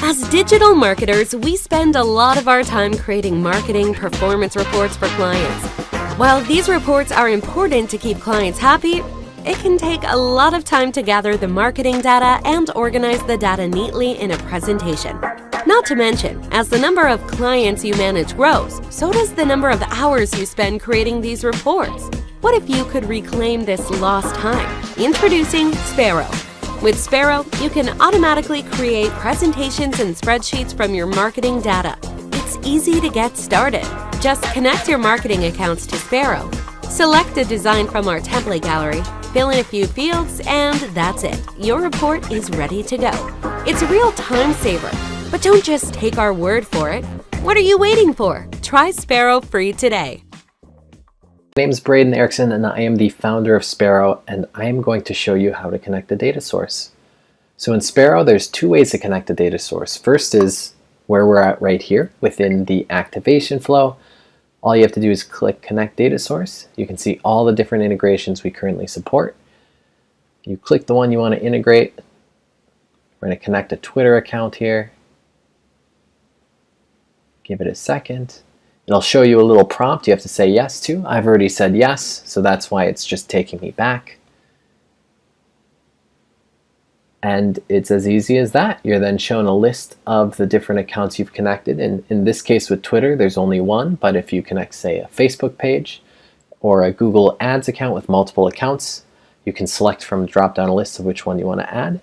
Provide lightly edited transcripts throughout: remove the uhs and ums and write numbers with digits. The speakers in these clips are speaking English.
As digital marketers, we spend a lot of our time creating marketing performance reports for clients. While these reports are important to keep clients happy, it can take a lot of time to gather the marketing data and organize the data neatly in a presentation. Not to mention, as the number of clients you manage grows, so does the number of hours you spend creating these reports. What if you could reclaim this lost time? Introducing Sparrow. With Sparrow, you can automatically create presentations and spreadsheets from your marketing data. It's easy to get started. Just connect your marketing accounts to Sparrow. Select a design from our template gallery, fill in a few fields, and that's it. Your report is ready to go. It's a real time saver, but don't just take our word for it. What are you waiting for? Try Sparrow free today. My name is Braden Erickson and I am the founder of Sparrow, and I am going to show you how to connect a data source. So in Sparrow, there's two ways to connect a data source. First is where we're at right here within the activation flow. All you have to do is click Connect Data Source. You can see all the different integrations we currently support. You click the one you want to integrate. We're going to connect a Twitter account here. Give it a second. It'll show you a little prompt you have to say yes to. I've already said yes, so that's why it's just taking me back. And it's as easy as that. You're then shown a list of the different accounts you've connected. And in this case with Twitter, there's only one, but if you connect, say, a Facebook page or a Google Ads account with multiple accounts, you can select from a drop-down list of which one you want to add.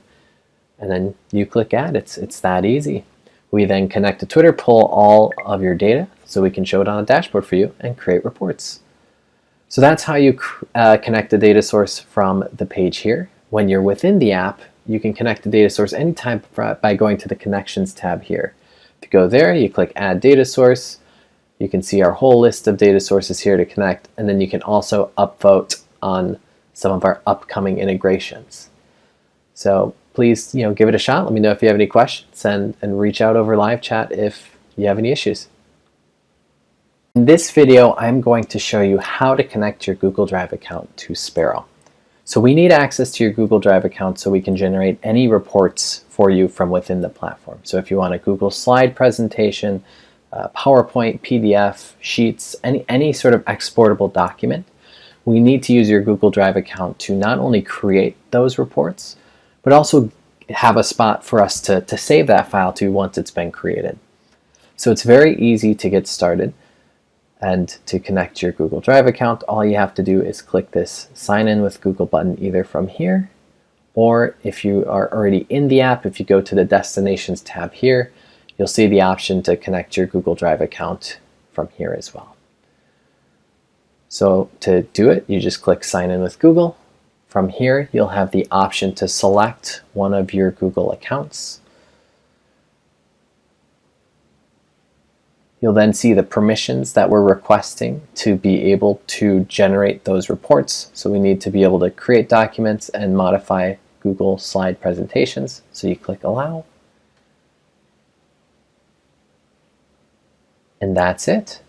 And then you click Add. It's that easy. We then connect to Twitter, pull all of your data so we can show it on a dashboard for you and create reports. So that's how you connect a data source from the page here. When you're within the app, you can connect the data source anytime by going to the Connections tab here. If you go there, you click Add Data Source. You can see our whole list of data sources here to connect, and then you can also upvote on some of our upcoming integrations. So please, give it a shot. Let me know if you have any questions, and reach out over live chat if you have any issues. In this video, I'm going to show you how to connect your Google Drive account to Sparrow. So we need access to your Google Drive account so we can generate any reports for you from within the platform. So if you want a Google slide presentation, PowerPoint, PDF, Sheets, any sort of exportable document, we need to use your Google Drive account to not only create those reports, but also have a spot for us to save that file to once it's been created. So it's very easy to get started. And to connect your Google Drive account, all you have to do is click this Sign In with Google button either from here, or if you are already in the app, if you go to the Destinations tab here, you'll see the option to connect your Google Drive account from here as well. So to do it, you just click Sign In with Google. From here, you'll have the option to select one of your Google accounts. You'll then see the permissions that we're requesting to be able to generate those reports. So we need to be able to create documents and modify Google slide presentations. So you click Allow. And that's it.